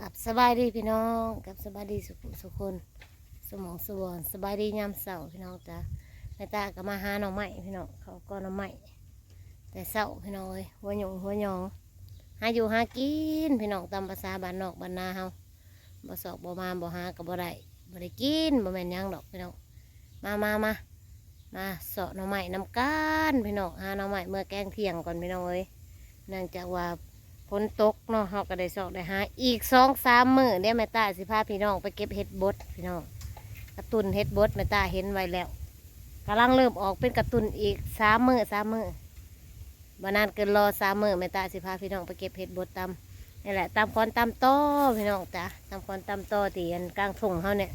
กับสบายดีพี่น้องกับสบายดีสุขคนสมองสวรสบายดียามเสาร์พี่น้องจ้ะแม่ตาก็มาหาหน่อไม้พี่น้องเขาก็หน่อไม้แต่เสาร์พี่น้องเอ้ยหัวหยองหาอยู่หากินพี่น้องตามภาษาบ้านนอกบ้านนาเฮาบ่สอกบ่มาบ่หาก็บ่ได้กินบ่แม่นหยังดอกพี่น้องมาเสาะหน่อไม้น้ำกันพี่น้องหาหน่อไม้เมื่อแกงเที่ยงก่อนพี่น้องเอ้ยเนื่องจากว่าฝนตกเนาะเขาก็ได้สอกได้หาอีก2-3 มื้อเนี่ยแม่ตาสิพาพี่น้องไปเก็บเห็ดบดพี่น้องกระตุนเห็ดบดแม่ตาเห็นไว้แล้วกำลังเริ่มออกเป็นกระตุนอีก3 มื้อบ่นานเกินรอ3 มื้อแม่ตาสิพาพี่น้องไปเก็บเห็ดบดตามนี่แหละตามคอนตามต้อพี่น้องจ้ะตามคอนตามต้อที่อันกลางทุ่งเขาเนี่ย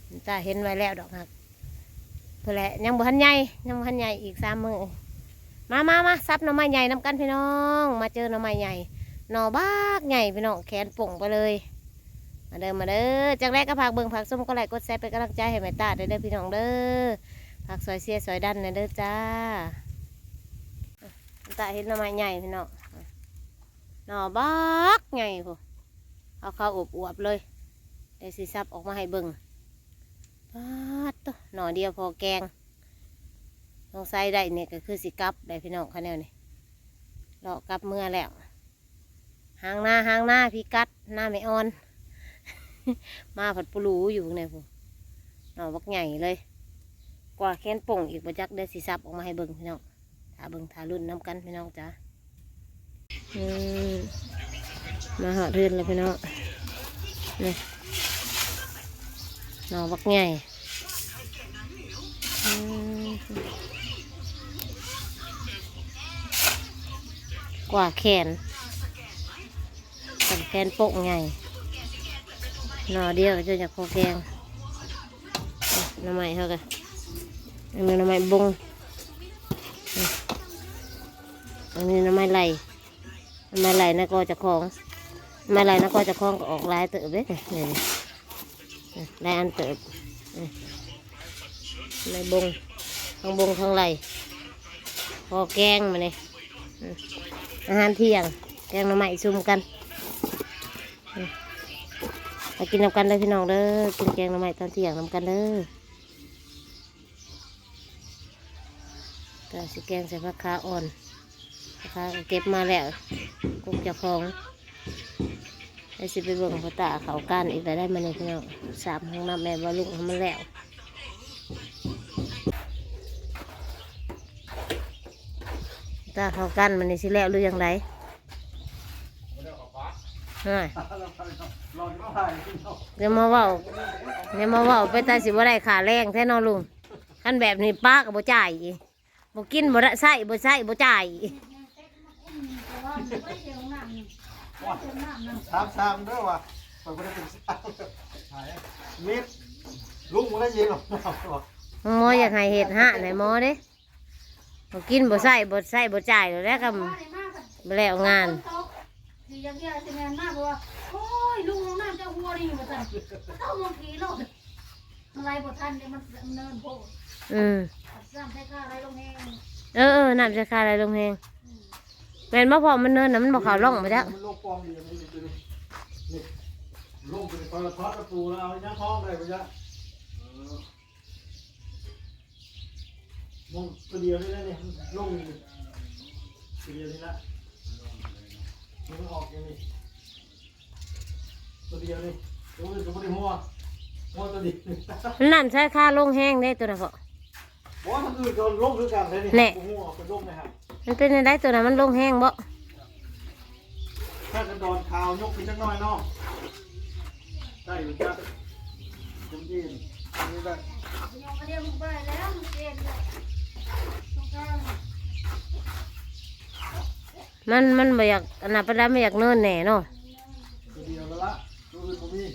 แม่ตาเห็นไว้แล้วดอกหักเพื่อแหละยังบ่ทันใหญ่อีก3 มื้อมาซับหน่อไม้ใหญ่น้ำกันพี่น้องมาเจอหน่อไม้ใหญ่หน่อบ้ากใหญ่พี่น้องแขนป่งไปเลยมาเด้อจากแรกก็ผักเบิ่งผักส้มก็ไลค์กดแชร์เป็นกำลังใจให้แม่ตาเด้อพี่น้องเด้อผักซอยเสียซอยดันเด้อจ้าแม่ตาเห็นหน่อไม้ใหญ่พี่น้องหน่อบ้ากใหญ่พวกเอาเข้าอวบเลยเดี๋ยวสิซับออกมาให้เบิ่งป๊าดตัวหน่อเดียวพอแกงลองใส่ได้เนี่ยก็คือสิกับได้พี่น้องเขาแนวนี่เลาะกับเมื่อแล้วหางหน้าพี่กัดหน้าไม่อ่อน มาผัดปูรูอยู่เนี่ยผมหน่อบักใหญ่เลยกว่าแค้นป่งอีกประจักได้สิซับออกมาให้เบิ่งพี่น้องทารุ่นน้ำกันพี่น้องจ้ามาหอดเรือนเลยพี่น้องนี่หน่อบักใหญ่กว่าแขนกับแขนโป่งใหญ่หน่อเดียวจนจากโคแกงหน่อไม้เขากันอันนี้หน่อไม้บงอันนี้หน่อไม้ไหลนะก็จะคล้องหน่อไม้ไหลนะก็จะคล้องก็ออกลายเติบเลยนี่ลายอันเติบหน่อไม้บงทั้งไหลพอแกงมาเนี่ยอาหารเที่ยงแกงหน่อไม้ซุ่มกันมากินน้ำกันเลยพี่น้องเด้อกินแกงหน่อไม้ตอนเที่ยงน้ำกันเด้อก็สิแกงใส่ผักขาอ่อนผักขาเก็บมาแล้วกุ๊กจะคล้องไอ้สิไปเบิ่งพ่อตาเขาก้านอีกได้มาเลยพี่น้อง3 ห้องน้ำแม่ว่าลุงทำมันแล้วตาเขากั้นมันนี่สิแล้วหรือยังไงเดี๋ยวมาเว่าไปตาสิบ่ได้ขาแรงแท้นอลุงขั้นแบบนี้ป้ากับบ่จ่ายบ่กินบ่ได้ใส่บ่จ่ายสามด้วยว่ะไปไม่ได้เป็นสามมิดลุงไม่ได้ยินหรอกหมออยากให้เห็ดฮะไหนหมอเด้บ่กินบ่ใส่บ่จ่ายแล้วก็บ่แล้วงานดีอย่างเงี้ยจะงานมากเพราะว่าโอ้ยลุงลงน้ำจะหัวนี่มาสั่นต้องมองผีโลดอะไรบทท่านเนี่ยมันเนินโพซ้ำใช้ค่าอะไรลงแหงน้ำจะคาอะไรลงแหงแม่นบ่พอมันเนินน่ะมันบ่ขาวร่องมาจ้ะมันโลกปองอยู่นี่นี่ลงไปคอยทอดกระปูแล้วเอาย่างท้องได้ปะจ๊ะลงตัวเดียวนี่นะเนี่ยลงตัวเดียวนี่ละมันออกอย่างนี้ตัวเดียวนี่ตัวอื่นก็ไม่ได้หัวตัวเดียวน้ำใช้คาลงแห้งได้ตัวน่ะพ่อว่าทางอื่นก็ลงด้วยกันเลยนี่หัวเป็นลงไหมครับมันเป็นได้ตัวน่ะมันลงแห้งบ่ถ้ากระดอนขาวยกขึ้นจักน้อยเนาะได้อยู่จ้ะจำจีนนี่ได้ยกเรียกมึงไปแล้วมึงเก่งเลยมันไม่อยากอันนั้นประดาไม่อยากเนินแหน่เนาะตัวเดียวแล้วละตัวอื่นผมมี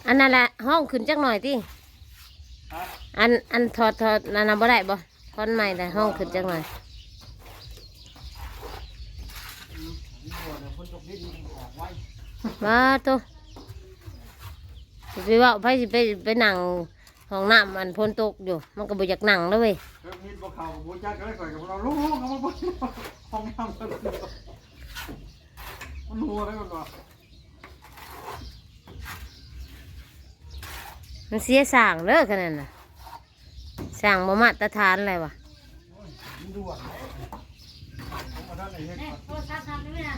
อันนั้นแหละห้องขึ้นจักหน่อยที่อันถอดนั่นน่ะบ่ได้บ่คอนใหม่แต่ห้องขึ้นจักหน่อยมาตัวไปว่าไปสิไปนั่งห้องน้ำมันพ้นตกอยู่มันก็บ่อยากนั่งแล้วเว้ยเริ่มฮิตบ่เข่าบ่จักก็เลยก่อยกับเราลุกๆเอามาบ่ ห้องน้ำมันหัวได้มันวะ มันเสียสร้างเด้อขนาดน่ะสร้างบ่มาตรฐานอะไรวะ มันด่วนผมมาท่านไหนเฮ็ด เนี่ยโทรศัพท์ทำได้ไหมนะ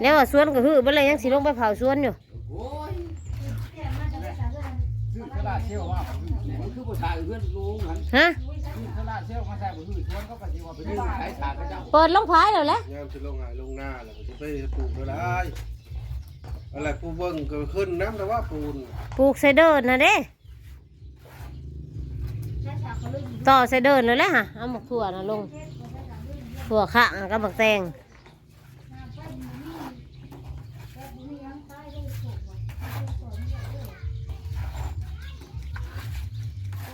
แล้วว่าสวนก็คือบ่เลยยังสิลงไปเผาสวนอยู่ โอ้ย เสียมาจะได้สามเดือน ซื้อกระดาษเชี่ยวว่า มันคือผู้ชายเพื่อนลุงหัน ฮะ ซื้อกระดาษเชี่ยวมาใส่บนหื้อชวนก็ปฏิวัติ ไป ไป ดึ ได้ งสายฉากกระเจ้า เปิดลงพายแล้วแหละ ยามจะลงหายลงหน้าแล้วก็จะไปปลูกอะไรอะไรปูเบิ้งก็ขึ้นน้ำแต่ว่าปูน ปลูกไซเดินน่ะเด้ ใช้ฉากเขาเลยอยู่ ต่อไซเดินเลยแหละฮะเอาหมกถั่วน่ะลงถั่วข้างกับบักแตง น้ำไปอยู่นี่แต่บุญยังตายได้โศกว่ะไม่ได้สอนไม่ได้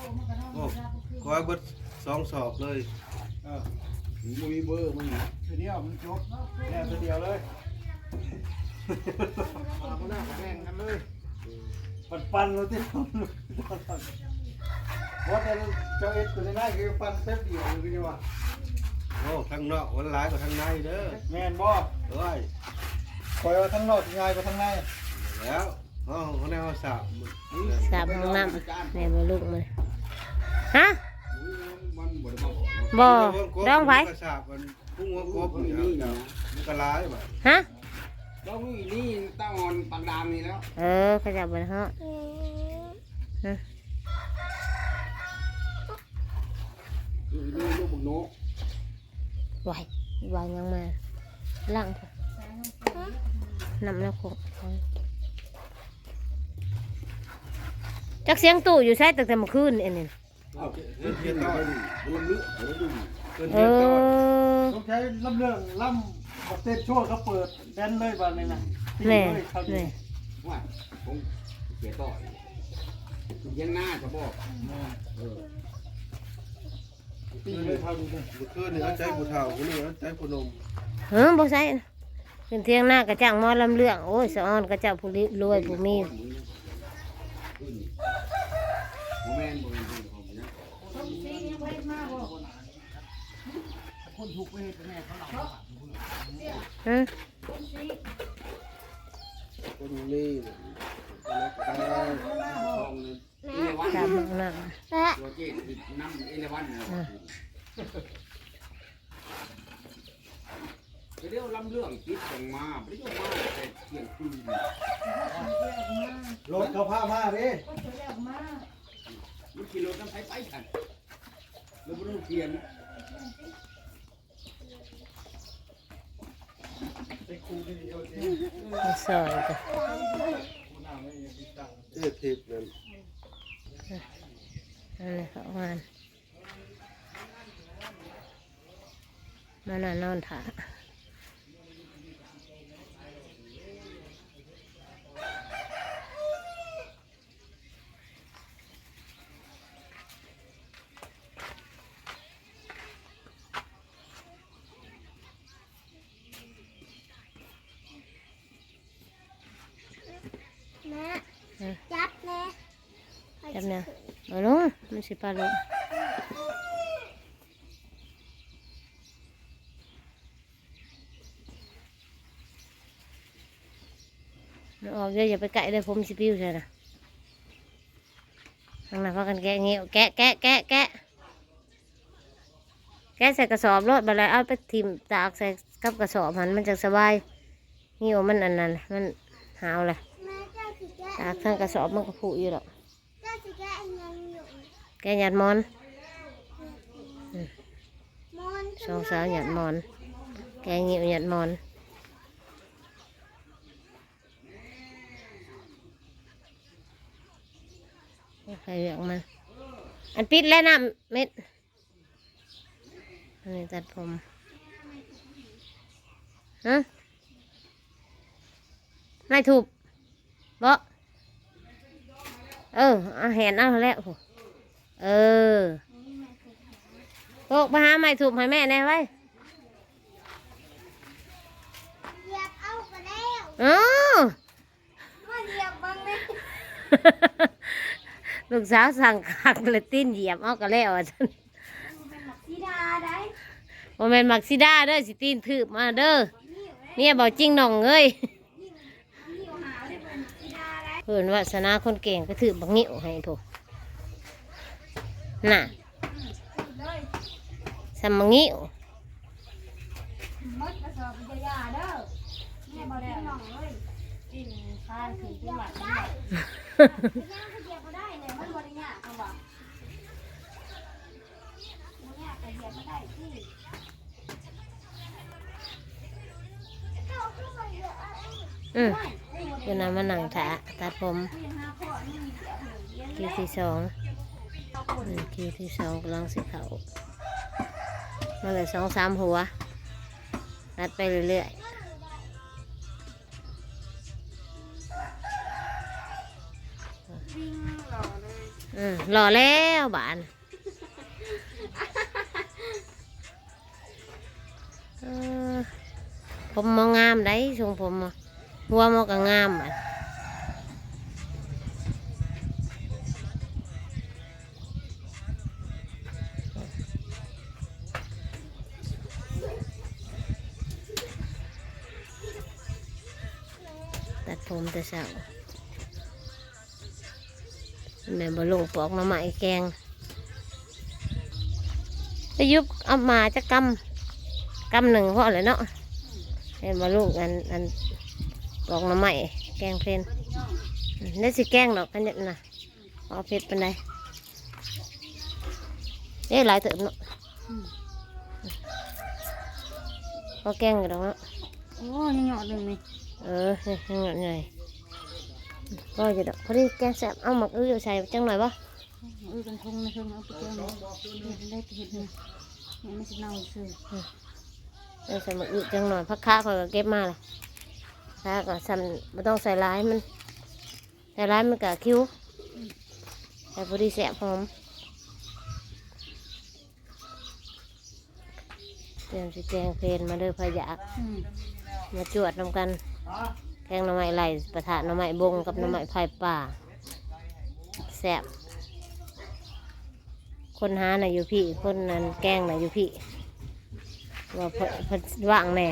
โอ้มันก็นอนรับคือ คอยเบิด2 สอบเลย มันมีเบอร์มัน เดียวมันจบแล้วเดียวเลยเอาหน้าแข่งกันเลยปันเราที่ทำเพราะแต่เจ้าเอ็ดตัวนี้ได้คือปันเต็มเดียวเลยนี่วะ โอ้ทั้งนอกวันหลายกว่าทั้งในเด้อ แมนบ่ เอ้ย คอยว่าทั้งนอกง่ายกว่าทั้งใน แล้วเขาแนวสาบ สาบห้องน้ำแม่บ่ลูกมันฮะ มันบ่ได้บอก บ่ร้องไผ สาบมันพุ่งหัวกบนี่มันก็ร้ายบ่ ฮะ เรามีนี่ตั้งออนปันดามนี่แล้ว เขาจะบ่ฮะ นี่ลูกบุกนก ไหววางยังมาล่างนำแล้วคงจักเสียงตู้อยู่ใช่ตั้งแต่เมื่อคืนเอ็นนี่ เทียนต่อ มันลึกมันดู เกิน เอ เทียนต่อ อ ต้องใช้ลำเรื่องลำบักเต้นชั่วเขาเปิดแดนเลยบ้านนี้นะ แม่ แม่ แม่ ว่าผมเสียต่อยังหน้าจะบอกเออ ตีเลยเท่านี้เลย เมื่อคืนนี่เขาใจผู้เฒ่าคนนี้เขาใจผู้หนุ่ม บ่ใช่ขึ้นเที่ยงหน้ากระจ่างหมอลำเรื่องโอ้ยสะออนกระเจ้าผู้รวยผู้มี โมเมนต์ของมันนะ ต้นซียังไม่มาบ่ คนถูกไปเห็นแม่เขาหลับ ฮะ ต้นซี คนนี้ ทองเอเลวัน ตามห้องน้ ตัวเจ็ดน้ำเอเลวันเดี๋ยวลำเรื่องปิดส่งมาไม่ได้มาแต่เที่ยงคืน รถเขาพามาดิ ก็เสียแล้วมา มันขี่รถน้ำไปกันแล้วมันต้องเขียน ไปคูนี่เดียวเอง ำซอยจ้ะ คูน้ำไม่มีตังค์ เทพทิพย์นั่น นั่นแหละเขางานมาน่ะนอนถ่าจับแม่ จับเนี่ยเอาลงมันสิปลาลงมันออกเยอะอย่าไปไกลเลยผมสิปิ้วใช่นะข้างหน้าพากันแกะเงี้ยวแกะแกะแกะแกะแกะใส่กระสอบรถบัดแล้วเอาไปทิ่มตากใส่กับกระสอบมันจะสบายเงี้ยวมันอันนั้นมันหาวเลย แม่เจ้าสิแกะ ตากทั้งกระสอบมันก็ผุอยู่หรอก เจ้าสิแกะอันยังอยู่ แกะหยัดมอน มอน สองสาวหยัดมอน แกะเงี้ยวหยัดมอนใครเรียกมันอันปิดแล้วนะเม็ดอันนี้ตัดผมฮะไม่ถูกบ่เอาแหนเอาแล้วโหเออโตกมาหาไม้ถูกให้แม่แน่ไว้ เหยียบเอาไปแล้ว อ๋อ มาเหยียบบังเลย ลูกสาวสั่งคักเลยตีนเหยียบเอาก็แล้วอ่ะฉัน สีดาได้ โมเมนต์มักซิด้าเด้อสิตีนถืบมาเด้อเนี่ยบอกจริงน้องเอ้ยเพิ่นวาสนาคนเก่งก็ถือบักนิ้วให้พวกน่ะสมบักนิ้ว มดกระสอบจะยาเด้อแม่บ่ได้น้องเอ้ยกินทานถึงจังหวัดนี้ ย่างเขาเหยียบก็ได้เลยมันบริญญาเขาบอกบริญญาแต่เหยียบไม่ได้ที่เจ้าขึ้นมาเหยียบอะไร อยู่น้ำมันหนังถาตัดผมคิวที่สองคิวที่สองกำลังสิเขามาเลย2-3 หัวตัดไปเรื่อยๆรอแล้วบานผมมองงามได้ทรงผมอะหัวมองก็งามอ่ะตัดผมแต่เช้าแม่บลงปอกหน่อไม้แกงไปยุบเอามาจะกำหนึ่งพอเลยเนาะแม่บลงอันปอกหน่อไม้แกงเพลนได้สิแกงดอกกันเนี่ยนะเอาเผ็ดเป็นไดหลายเติมเนาะเอาแกงกันดอกเนาะ โอ้ยยังหยอดหนึ่งนี่ นี่ยังไงก็จะดอกพอดีแกงแซ่บเอาหมักอื้อใส่จังหน่อยบ่ กันคงนะเพิ่งเอาไปแก้เลยได้เห็ดนี่ยังไม่สิเน่าซื่อ ใส่หมักอื้อจังหน่อยพักค้าคอยก็เก็บมาเลยค้าก็สั่นไม่ต้องใส่ร้ายมันใส่ร้ายมันก็คิ้วใส่พอดีแซ่บหอมเตรียมสิแกงเพลนมาเด้อพะยากมาจวดนำกันแกงหน่อไม้ไหลประทะหน่อไม้บงกับหน่อไม้ไผ่ป่าแซ่บคนหาน่ะอยู่พี่คนนั้นแกงน่ะอยู่พี่ว่าเพิ่นว่างแน่